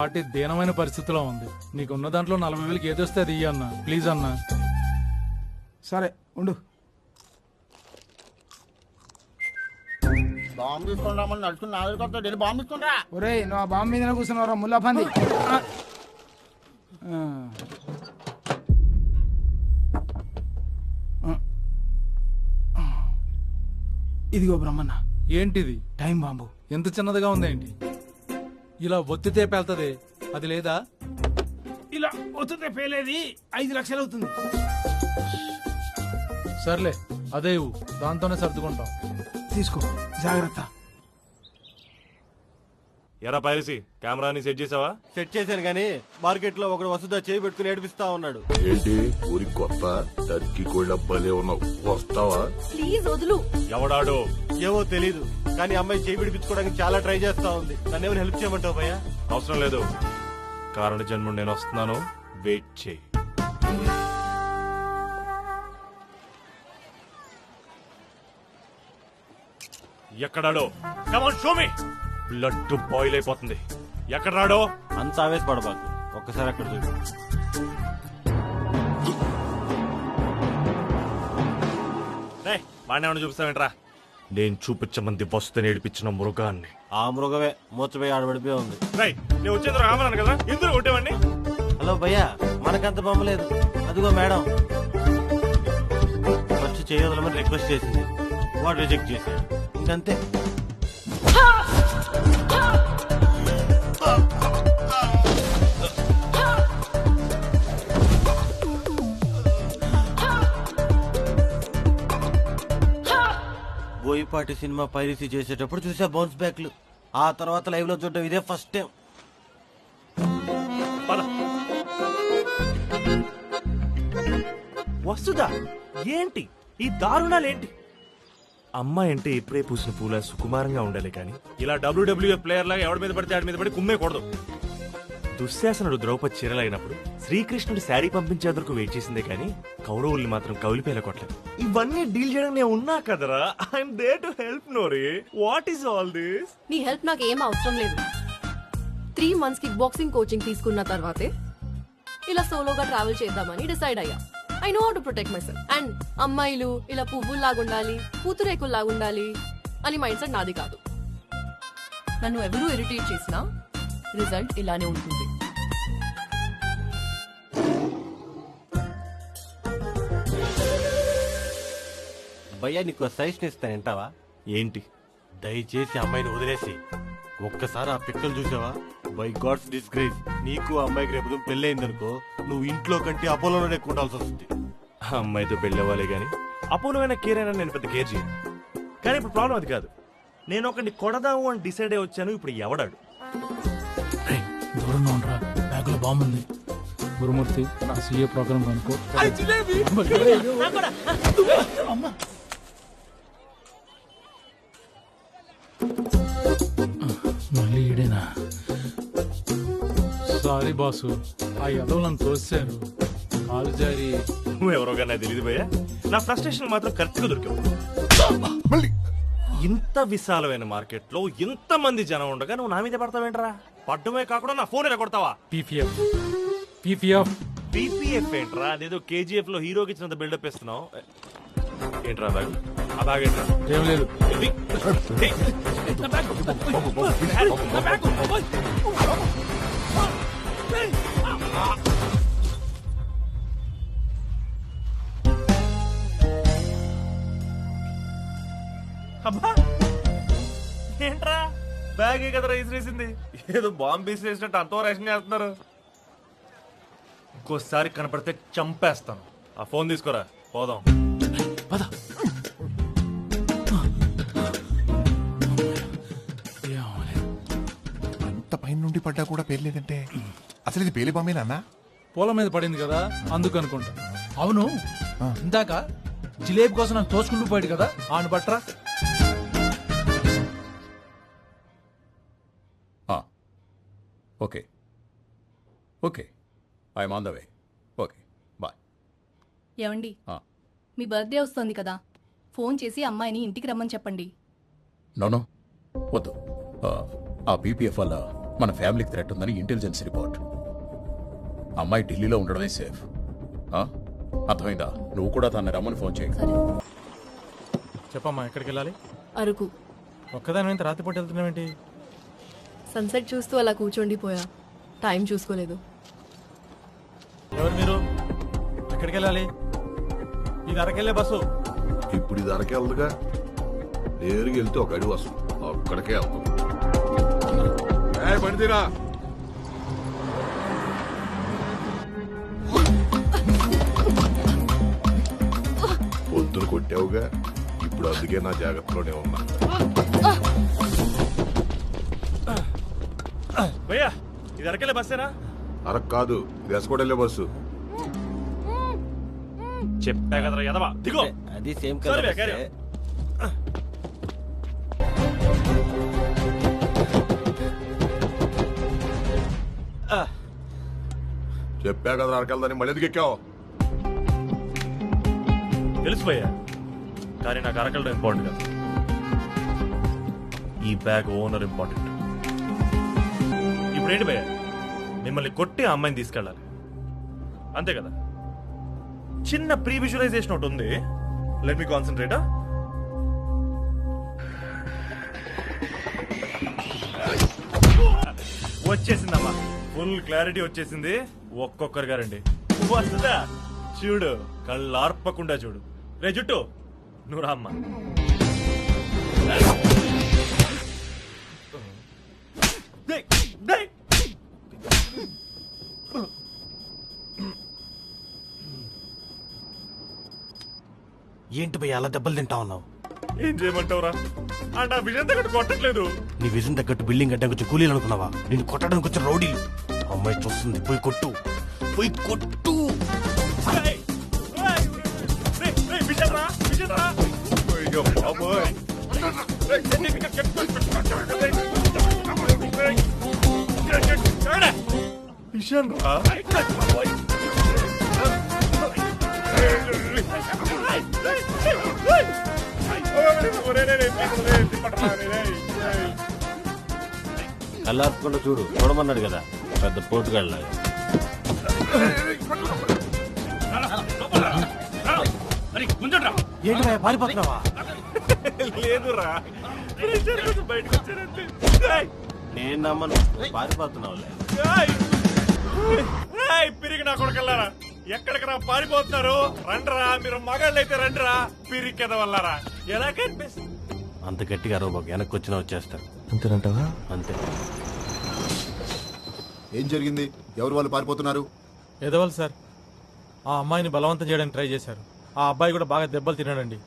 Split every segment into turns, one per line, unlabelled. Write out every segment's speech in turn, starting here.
Party దీనమైన పరిస్థితిలో ఉంది. నీకున్న దాంట్లో 40,000 ఏదొస్తే అది ఇయ్యి అన్న, ప్లీజ్ అన్న.
సరే ఉండు.
బాంబు తీసుకుని రామని నడుచుకుని నా దగ్గరికి వస్తాడు. వెళ్ళి బాంబు తీసుకుని రా.
ఒరేయ్ నువ్వు ఆ బాంబు మీద కూర్చున్నావురా ముల్లా పంది. ఇదిగో బ్రహ్మన్న,
ఏంటిది?
Time bomb.
ఎంత చిన్నదిగా ఉందేంటి? ఇలా ఒత్తితే పేల్తది, అది లేదా?
ఇలా ఒత్తుతే పేలేది 5 లక్షలు అవుతుంది.
సర్లే అదే ఇవ్వు, దాంతోనే సర్దుకుంటాం.
తీసుకో, జాగ్రత్త.
ఎరా పైరసీ, కెమెరాని సెట్ చేసావా?
సెట్ చేశాను కానీ మార్కెట్ లో ఒకడు వసుదా చేయి పెట్టుకుని ఏడిపిస్తా ఉన్నాడు.
ఏంటి ఊరి కొత్త టర్కీ కోళ్ళ భలే ఉన్నావు, వస్తావా?
ప్లీజ్ వదులు.
ఎవడాడో
ఏవో తెలీదు కానీ అమ్మాయి చేయి పిడిపించుకోవడానికి చాలా ట్రై చేస్తా ఉంది. నన్ను ఎవరు హెల్ప్ చేయమంటావు భయ్యా?
అవసరం లేదు, కారణ జన్ముడు నేను వస్తున్నాను, వెయిట్ చేయి. ఎక్కడాడో? Come on show me. Blood boil అయిపోతుంది. ఎక్కడ రాడో?
అంత ఆవేశపడబాకు, ఒక్కసారి అక్కడ చూడు.
వాడిని ఏమన్నా చూపిస్తావేంట్రా? నేను చూపించమంది వస్తే ఏడిపించిన మృగాన్ని.
ఆ మృగమే మూర్చపోయి ఆడబడిపోయి ఉంది.
నేను వచ్చేందుకు రామన్నాను కదా, ఎందుకు కొట్టేవాడిని?
హలో భయ్యా, మనకంత బొమ్మలేదు. అదిగో మేడం ఫస్ట్ చేయొదలమని రిక్వెస్ట్ చేసింది, వాడు రిజెక్ట్ చేశాడు. ఇంకంతే. బోయపాటి సినిమా పైరసీ చేసేటప్పుడు చూసా బౌన్స్ బ్యాక్లు. ఆ తర్వాత లైవ్ లో చూడటం ఇదే ఫస్ట్ టైం.
వస్తుందా? ఏంటి ఈ దారుణాలేంటి? అమ్మాయి అంటే ఇప్పుడే పూసిన పూల సుకుమారంగా ఉండాలి కానీ ఇలా WWF ప్లేయర్ లాగా ఎవడి మీద పడితే ఆడి మీద పడి కుమ్మేకూడదు. దుశ్శాసనుడు ద్రౌపది చీరలైనప్పుడు శ్రీకృష్ణుడు శారీ పంపించేందుకు వెయిట్ చేసిందే కానీ కౌరవుల్ని మాత్రం కౌలిపేల కొట్టలేదు. ఇవన్నీ డీల్ చేయడం నేను ఉన్నా కదరా. ఐఎమ్ దేర్ టు హెల్ప్ నోరీ. What is all this?
నీ హెల్ప్ నాకు ఏం అవసరం లేదు. 3 months కిక్ బాక్సింగ్ కోచింగ్ తీసుకున్న తర్వాతే ఇలా సోలోగా ట్రావెల్ చేద్దామని డిసైడ్ అయ్యా. I know how to protect my self. And అమ్మాయిలు ఇలా పువ్వుల్లాగా ఉండాలి, పూతురేకుల్లాగా ఉండాలి అని మైండ్ సెట్ నాది కాదు. నన్ను ఎవరూ ఇరిటేట్ చేసినా రిజల్ట్ ఇలానే ఉంటుంది.
భయ్యా నీకు సజెషన్ ఇస్తాను, వింటావా?
ఏంటి?
దయచేసి అమ్మాయిని వదిలేసి ఒక్కసారి ఆ పిక్కలు చూసావా? బై గాడ్స్ డిస్గ్రేస్, నీకు ఆ అమ్మాయికి రేపు పెళ్ళయిందనుకో, నువ్వు ఇంట్లో కంటే అపోలోనే ఎక్కువ ఉండాల్సి వస్తుంది.
ఆ అమ్మాయితో పెళ్ళవ్వాలి గానీ అపోలోమైన కేర్ అయినా నేను పెద్ద కేర్ చేయను. కానీ ఇప్పుడు ప్రాబ్లం అది కాదు. నేను ఒకరిని కొడదాము అని డిసైడ్ అయి వచ్చాను. ఇప్పుడు ఎవడాడు?
దూరంగా ఉండరా, బ్యాగులో బాంబు ఉంది. గురుమూర్తి, నా CA ప్రోగ్రామ్ అనుకో. మళ్ళీ ఈడేనా? సారీ బాసు, ఆ యదవ్ నన్ను తోసారు, కాలు జారి.
నువ్వెవరో కానీ నాకు తెలియదు భయ్యా. నా ఫ్రస్ట్రేషన్ మాత్రం కరెక్ట్ గా దొరికావు. ఇంత విశాలమైన మార్కెట్ లో ఇంత మంది జనం ఉండగా నువ్వు నా మీద పడతావేంట్రా? పడ్డమే కాకుండా నా ఫోన్ కొడతావా?
PPF
ఏంట్రా? అదేదో KGF లో హీరోకి ఇచ్చినంత బిల్డప్ ఇస్తున్నావు ఏంట్రా? బ్యాగ్ ఆ బ్యాగ్ ఏంట్రా?
ఏం లేదు.
అబ్బా ఏంట్రా? బ్యాగ్ కదా రైస్ వేసింది, ఏదో బాంబు పీస్ వేసినట్టు అంతో రేషన్ చేస్తున్నారు. ఇంకోసారి కనపడితే చంపేస్తాను. ఆ ఫోన్ తీసుకోరా, పోదాం.
అంత పైన నుండి పడ్డా కూడా పేర్లేదంటే అసలు ఇది పేలి బాంబేనా అన్నా?
పొలం మీద పడింది కదా, అందుకు అనుకుంటా.
అవును, ఇందాక జిలేబీ కోసం నాకు తోచుకుంటూ పోయాడు కదా, ఆను బట్రా.
Okay okay, I'm on the way. Okay bye.
ఏమండి, మీ బర్త్డే వస్తోంది కదా, ఫోన్ చేసి అమ్మాయిని ఇంటికి రమ్మని చెప్పండి.
నో వద్దు. ఆ PPF వల్ల మన ఫ్యామిలీకి థ్రెట్ ఉందని ఇంటెలిజెన్స్ రిపోర్ట్. అమ్మాయి ఢిల్లీలో ఉండడమే సేఫ్. అర్థమైందా? నువ్వు కూడా తనని రమ్మని ఫోన్ చేయి.
చెప్పమ్మా, ఎక్కడికి వెళ్ళాలి?
అరకు.
ఒక్కదాని ఇంత రాత్రిపూట వెళ్తున్నావేంటి?
సన్సెట్ చూస్తూ అలా కూర్చోండిపోయా, టైం చూసుకోలేదు.
ఎవరు మీరు? ఎక్కడికి వెళ్ళాలి? ఇది అరకెళ్ళే బస్సు.
ఇప్పుడు ఇది అరకే వెళ్దుగా, నేరుగా వెళ్తే ఒక అడుగు వస్తుంది, అక్కడికే వెళ్తాం. పనితీరా పొద్దున కొట్టావుగా, ఇప్పుడు అందుకే నా జాగ్రత్తలోనే ఉన్నా.
భయ్యా, ఇది అరకెళ్ళే బస్సేనా?
అరకు కాదు, ఇది ఎస్కోటెళ్ళే బస్సు.
చెప్పా కదరా యదవా, దిగో.
అది సేమ్
సరే,
కదా.
carry on.
చెప్పా కదా అరకెళ్దని, మళ్ళీ ఎందుకు ఎక్కావు?
తెలుసు భయ్యా, కానీ నాకు అరకెళ్ళడం ఇంపార్టెంట్ కాదు. ఈ బ్యాగ్ ఓనర్ ఇంపార్టెంట్. ఇప్పుడు ఏంటి భయ్యా, మిమ్మల్ని కొట్టి ఆ అమ్మాయిని తీసుకెళ్ళాలి అంతే కదా? చిన్న ప్రీ విజువలైజేషన్ ఒకటి ఉంది. Let me concentrate. వచ్చేసిందమ్మా, ఫుల్ క్లారిటీ వచ్చేసింది. ఒక్కొక్కరు గారండి వస్తుందా చూడు, కళ్ళు ఆర్పకుండా చూడు. రే జుట్టు, నువ్వు రా అమ్మా.
ఏంటి భయ్య అలా దెబ్బలు తింటా ఉన్నావు?
ఏం చేయమంటావురా? అంటే ఆ విజయం దగ్గర కొట్టట్లేదు.
నీ విజన్ తగ్గట్టు బిల్డింగ్ కట్టడానికి వచ్చి కూలీలు అనుకున్నావా? నేను కొట్టడానికి వచ్చిన రౌడీలు. అమ్మాయి చూస్తుంది, పోయి కొట్టు, పోయి కొట్టు.
రేయ్, రేయ్, రేయ్, రేయ్, విజయ్ రా, విజయ్ రా.
అయ్యో బాబోయ్.
విజయ్ రా.
కళ్ళార్పకుండా చూడు, చూడమన్నాడు కదా పెద్ద పోటుగాళ్ళ. ఏంటి భయ్య పారిపోతున్నావా?
లేదురా, బయటకు వచ్చారంటే.
నేను నమ్మను, పారిపోతున్నావులే.
పిరిగి నా కొడుకెళ్ళారా, ఎక్కడికి రా పారిపోతున్నారు? రండ్రా, మీరు మగాళ్ళు అయితే రండ్రా. పిరికెద వల్లరా ఎలా కనిపిస్తుంది?
అంత గట్టిగా అరవబాకు, వెనక్కి వచ్చినా వచ్చేస్తారు.
అంతేనంటావా?
అంతే.
ఏం జరిగింది? ఎవరు వాళ్ళు పారిపోతున్నారు?
ఎదవాలి సార్, ఆ అమ్మాయిని బలవంతం చేయడానికి ట్రై చేశారు. ఆ అబ్బాయి కూడా బాగా దెబ్బలు తిన్నాడండి.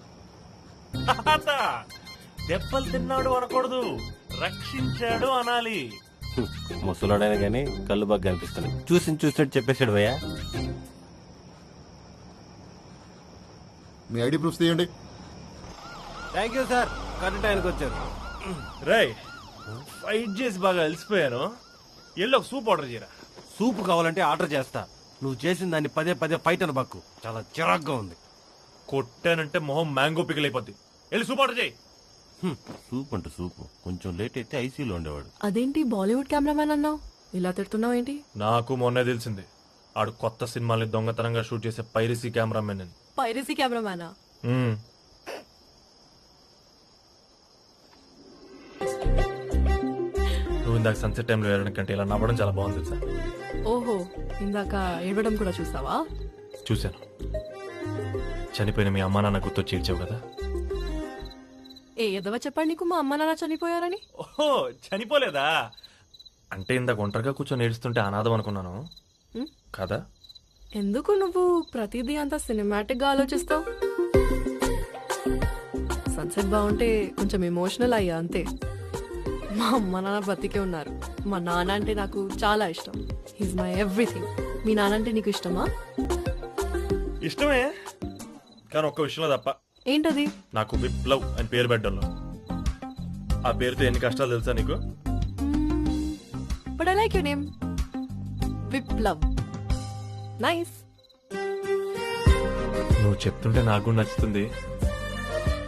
దెబ్బలు తిన్నాడు అనకూడదు, రక్షించాడు అనాలి.
ముసలోడైనా గానీ కళ్ళు బాగా కనిపిస్తున్నాయి. చూసినట్టు చెప్పేశాడు భయ్యా.
మీ ఐడి ప్రూఫ్స్ తీయండి.
థ్యాంక్ యూ సార్, కరెక్ట్ టైంకి వచ్చారు.
రై, ఫైట్ చేసి బాగా అలసిపోయాను. ఎల్లో సూప్ ఆర్డర్ చేయరా.
సూప్ కావాలంటే ఆర్డర్ చేస్తా. నువ్వు చేసిన దాన్ని పదే పదే ఫైట్ అని బక్కు, చాలా చిరాగ్గా ఉంది.
కొట్టానంటే మొహం మ్యాంగో పికల్ అయిపోద్ది. వెళ్ళి సూప్ ఆర్డర్ చేయి.
సూప్ అంటే సూప్, కొంచెం లేట్ అయితే ఐసీలో ఉండేవాడు.
అదేంటి బాలీవుడ్ కెమెరామ్యాన్ అన్నావు, ఇలా తిడుతున్నావు ఏంటి?
నాకు మొన్నే తెలిసింది, ఆడు కొత్త సినిమాల్ని దొంగతనంగా షూట్ చేసే పైరసీ కెమెరామెన్ అని.
పైరసీ కెమెరామ్యానా?
నువ్వు ఇందాక సన్సెట్ టైంలో వెళ్ళడం కంటే ఇలా నవ్వడం చాలా బాగుంది సార్.
ఓహో, ఇందాక ఏడవడం కూడా చూసావా?
చూశాను. చనిపోయిన మీ అమ్మా నాన్న గుర్తొచ్చి ఏడ్చావు కదా.
ఏ ఎదవ చెప్పండి నీకు మా అమ్మ నాన్న చనిపోయారని?
ఓహో, చనిపోలేదా? అంటే ఇందాక ఒంటరిగా కూర్చొని ఏడుస్తుంటే అనాథం అనుకున్నాను కదా.
ఎందుకు నువ్వు ప్రతిదీ అంత సినిమాటిక్ గా ఆలోచిస్తావు? సన్సెట్ బాగుంటే కొంచెం ఎమోషనల్ అయ్యా అంతే. మా అమ్మ నాన్న బతికే ఉన్నారు. మా నాన్న అంటే నాకు చాలా ఇష్టం. He's my everything. మీ నాన్న అంటే నీకు ఇష్టమా?
ఇష్టమే, కానీ ఒక్క విషయంలో తప్ప.
ఏంటది?
నాకు విప్లవ్ అని పేరు పెట్టడంలో. ఆ పేరుతో ఎన్ని కష్టాలు తెలుసా నీకు?
But I like your name, Viplav. Nice.
నువ్వు చెప్తుంటే నాకు కూడా నచ్చుతుంది.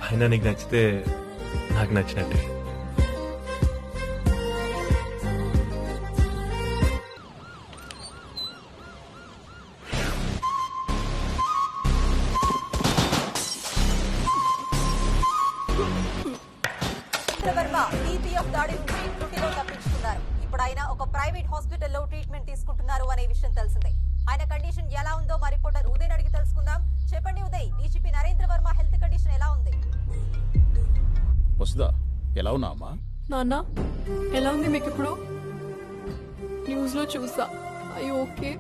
అయినా నీకు నచ్చితే నాకు నచ్చినట్టే.
ఆయన కండిషన్ ఎలా ఉందో మా రిపోర్టర్ ఉదయ్ అడిగి తెలుసుకుందాం. చెప్పండి Uday, DGP Narendra Varma health condition ఎలా ఉంది?
వసుదా ఎలా ఉన్నా అమ్మా?
నాన్న ఎలా ఉంది మీకు ఇప్పుడు? న్యూస్ లో చూసా. I okay?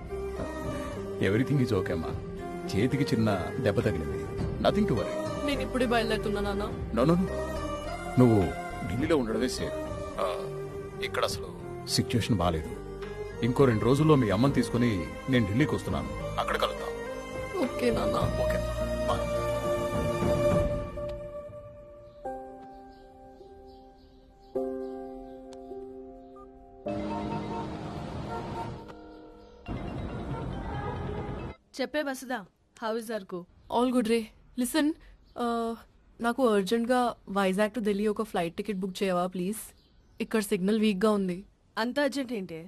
Everything is okay అమ్మా. చేతికి చిన్న దెబ్బ తగిలింది, నథింగ్ టు వరీ.
నేను ఇప్పుడే బయలుదేరుతున్నా నాన్న.
నో నువ్వు ఢిల్లీలో ఉండడమే సేఫ్. ఇక్కడ అసలు సిచ్యుయేషన్ బాగాలేదు. ఇంకో 2 రోజుల్లో మీ అమ్మని తీసుకుని నేను ఢిల్లీకి వస్తున్నాను. అక్కడ కలుద్దాం.
ఓకే నాన్న.
Okay bye.
చెప్పే వసుదా, how is Araku?
All good రే. లిసన్, నాకు అర్జెంట్గా వైజాగ్ టు ఢిల్లీ ఒక ఫ్లైట్ టికెట్ బుక్ చేయవా ప్లీజ్? ఇక్కడ సిగ్నల్ వీక్గా ఉంది.
అంత అర్జెంట్ ఏంటి?